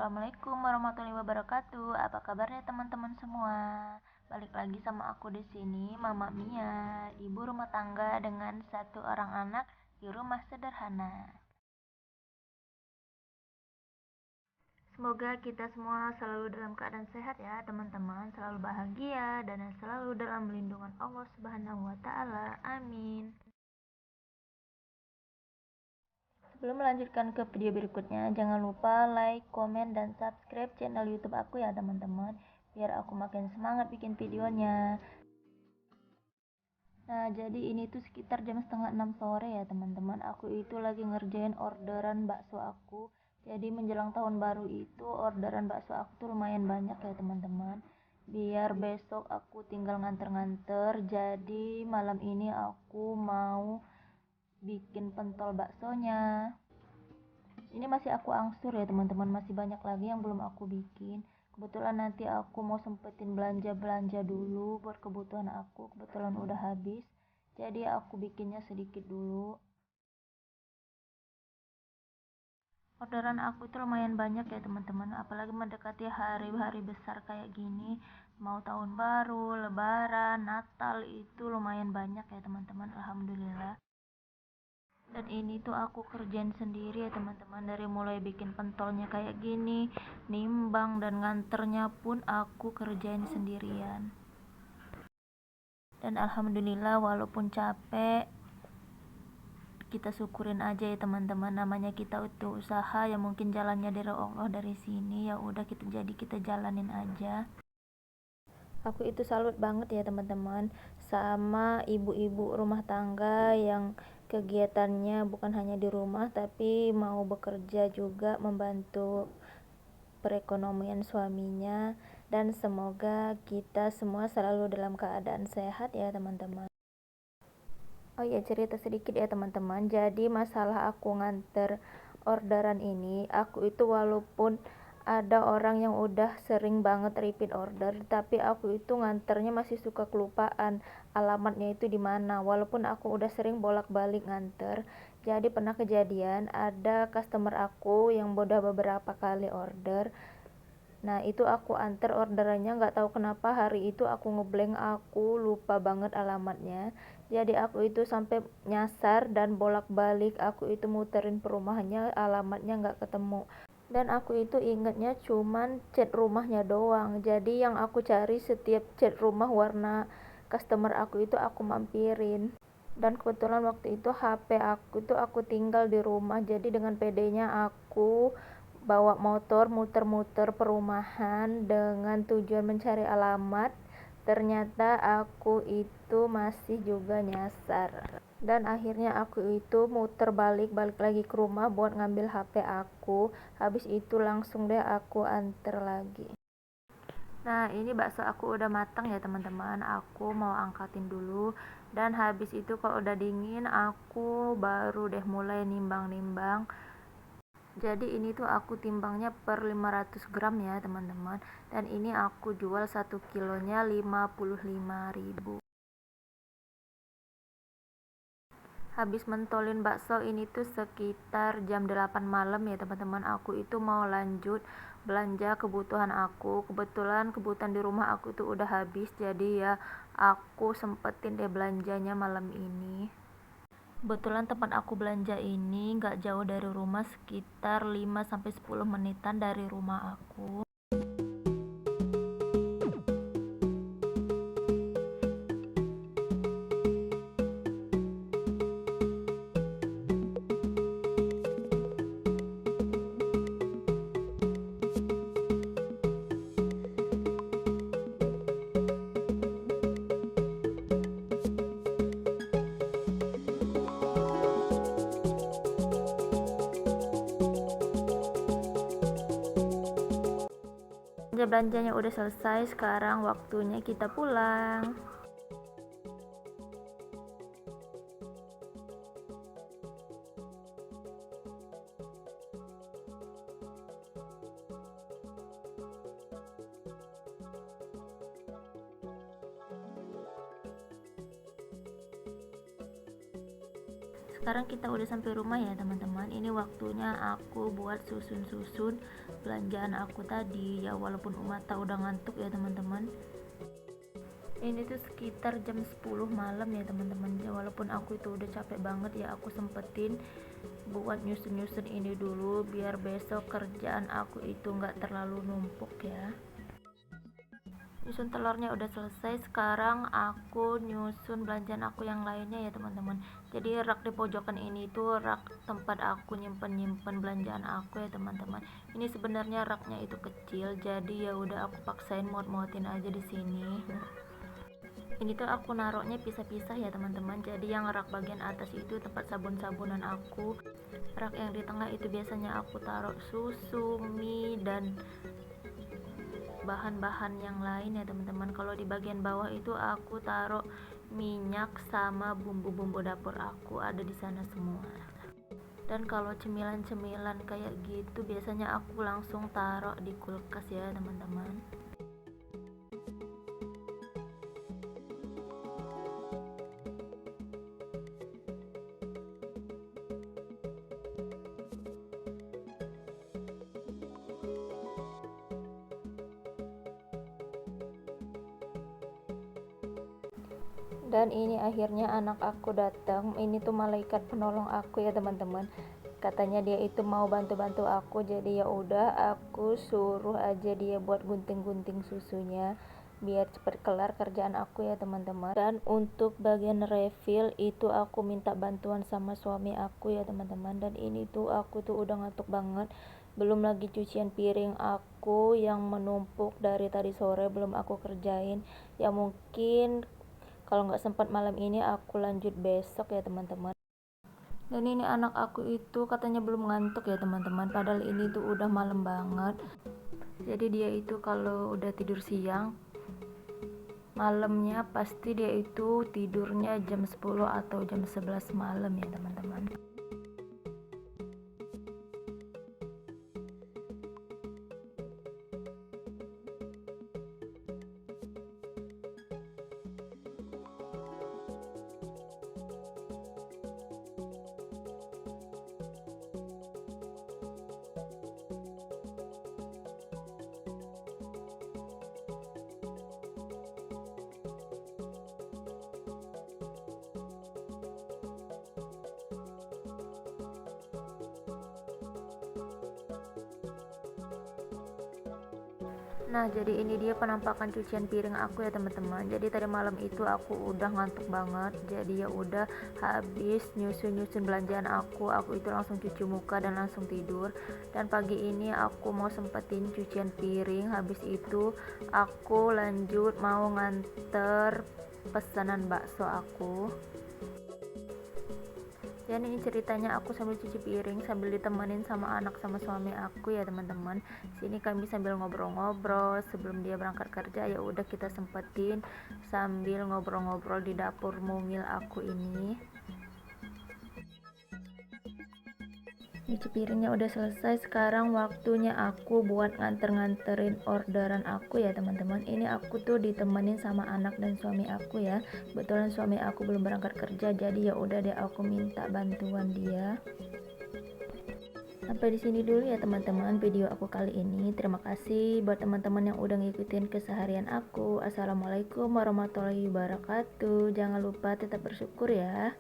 Assalamualaikum warahmatullahi wabarakatuh. Apa kabarnya teman-teman semua? Balik lagi sama aku di sini, Mama Mia, ibu rumah tangga dengan satu orang anak di rumah sederhana. Semoga kita semua selalu dalam keadaan sehat ya, teman-teman, selalu bahagia dan selalu dalam lindungan Allah Subhanahu wa taala. Amin. Sebelum melanjutkan ke video berikutnya, jangan lupa like, komen, dan subscribe channel YouTube aku ya teman-teman, biar aku makin semangat bikin videonya. Nah, jadi ini tuh sekitar jam setengah 6 sore ya teman-teman. Aku itu lagi ngerjain orderan bakso aku. Jadi menjelang tahun baru itu orderan bakso aku tuh lumayan banyak ya teman-teman. Biar besok aku tinggal nganter-nganter. Jadi malam ini aku mau bikin pentol baksonya. Ini masih aku angsur ya teman-teman, masih banyak lagi yang belum aku bikin. Kebetulan nanti aku mau sempetin belanja-belanja dulu buat kebutuhan aku, kebetulan udah habis. Jadi aku bikinnya sedikit dulu. Orderan aku itu lumayan banyak ya teman-teman, apalagi mendekati hari-hari besar kayak gini. Mau tahun baru, lebaran, Natal itu lumayan banyak ya teman-teman, alhamdulillah. Dan ini tuh aku kerjain sendiri ya teman-teman, dari mulai bikin pentolnya kayak gini, nimbang dan nganternya pun aku kerjain sendirian. Dan alhamdulillah walaupun capek, kita syukurin aja ya teman-teman, namanya kita itu usaha ya, mungkin jalannya dari Allah dari sini, ya udah kita jalanin aja. Aku itu salut banget ya teman-teman sama ibu-ibu rumah tangga yang kegiatannya bukan hanya di rumah tapi mau bekerja juga membantu perekonomian suaminya, dan semoga kita semua selalu dalam keadaan sehat ya teman-teman. Oh iya, cerita sedikit ya teman-teman. Jadi masalah aku nganter orderan ini, aku itu walaupun ada orang yang udah sering banget repeat order, tapi aku itu nganternya masih suka kelupaan alamatnya itu di mana. Walaupun aku udah sering bolak-balik nganter. Jadi pernah kejadian ada customer aku yang udah beberapa kali order. Nah, itu aku antar orderannya, nggak tahu kenapa hari itu aku ngeblank, aku lupa banget alamatnya. Jadi aku itu sampai nyasar dan bolak-balik, aku itu muterin perumahannya, alamatnya nggak ketemu. Dan aku itu ingetnya cuman cat rumahnya doang. Jadi yang aku cari setiap cat rumah warna customer aku itu aku mampirin. Dan kebetulan waktu itu HP aku tuh aku tinggal di rumah, jadi dengan pedenya aku bawa motor muter-muter perumahan dengan tujuan mencari alamat. Ternyata aku itu masih juga nyasar, dan akhirnya aku itu muter balik lagi ke rumah buat ngambil HP aku. Habis itu langsung deh aku anter lagi. Nah, ini bakso aku udah matang ya teman-teman, aku mau angkatin dulu. Dan habis itu kalau udah dingin aku baru deh mulai nimbang-nimbang. Jadi ini tuh aku timbangnya per 500 gram ya teman-teman, dan ini aku jual 1 kilonya 55.000. Habis mentolin bakso ini tuh sekitar jam 8 malam ya teman-teman, aku itu mau lanjut belanja kebutuhan aku. Kebetulan kebutuhan di rumah aku itu udah habis, jadi ya aku sempetin deh belanjanya malam ini. Kebetulan tempat aku belanja ini gak jauh dari rumah, sekitar 5-10 menitan dari rumah aku. Belanjanya udah selesai, sekarang waktunya kita pulang. Sekarang kita udah sampai rumah ya teman-teman. Ini waktunya aku buat susun-susun belanjaan aku tadi ya, walaupun Umata udah ngantuk ya teman-teman. Ini tuh sekitar jam 10 malam ya teman-teman ya, walaupun aku itu udah capek banget ya, aku sempetin buat nyusun-nyusun ini dulu biar besok kerjaan aku itu nggak terlalu numpuk ya. Nyusun telurnya udah selesai, sekarang aku nyusun belanjaan aku yang lainnya ya teman-teman. Jadi rak di pojokan ini tuh rak tempat aku nyimpen belanjaan aku ya teman-teman. Ini sebenarnya raknya itu kecil, jadi ya udah aku paksain muat-muatin aja di sini. Ini tuh aku naroknya pisah-pisah ya teman-teman. Jadi yang rak bagian atas itu tempat sabun-sabunan aku, rak yang di tengah itu biasanya aku taruh susu, mie, dan bahan-bahan yang lain ya teman-teman. Kalau di bagian bawah itu aku taruh minyak sama bumbu-bumbu dapur aku, ada di sana semua. Dan kalau cemilan-cemilan kayak gitu biasanya aku langsung taruh di kulkas ya teman-teman. Dan ini akhirnya anak aku datang. Ini tuh malaikat penolong aku ya teman-teman. Katanya dia itu mau bantu-bantu aku, jadi ya udah aku suruh aja dia buat gunting-gunting susunya biar cepet kelar kerjaan aku ya teman-teman. Dan untuk bagian refill itu aku minta bantuan sama suami aku ya teman-teman. Dan ini tuh aku tuh udah ngantuk banget, belum lagi cucian piring aku yang menumpuk dari tadi sore belum aku kerjain ya. Mungkin kalau nggak sempat malam ini aku lanjut besok ya teman-teman. Dan ini anak aku itu katanya belum ngantuk ya teman-teman, padahal ini tuh udah malam banget. Jadi dia itu kalau udah tidur siang, malamnya pasti dia itu tidurnya jam 10 atau jam 11 malam ya teman-teman. Nah, jadi ini dia penampakan cucian piring aku ya teman-teman. Jadi tadi malam itu aku udah ngantuk banget. Jadi ya udah habis nyusun belanjaan aku itu langsung cuci muka dan langsung tidur. Dan pagi ini aku mau sempetin cucian piring. Habis itu aku lanjut mau nganter pesanan bakso aku. Dan ini ceritanya aku sambil cuci piring sambil ditemenin sama anak sama suami aku ya teman-teman. Sini kami sambil ngobrol-ngobrol sebelum dia berangkat kerja, ya udah kita sempetin sambil ngobrol-ngobrol di dapur mungil aku ini. Cuci piringnya udah selesai, sekarang waktunya aku buat nganterin orderan aku ya teman-teman. Ini aku tuh ditemenin sama anak dan suami aku ya. Kebetulan suami aku belum berangkat kerja, jadi ya udah deh aku minta bantuan dia. Sampai di sini dulu ya teman-teman video aku kali ini. Terima kasih buat teman-teman yang udah ngikutin keseharian aku. Assalamualaikum warahmatullahi wabarakatuh. Jangan lupa tetap bersyukur ya.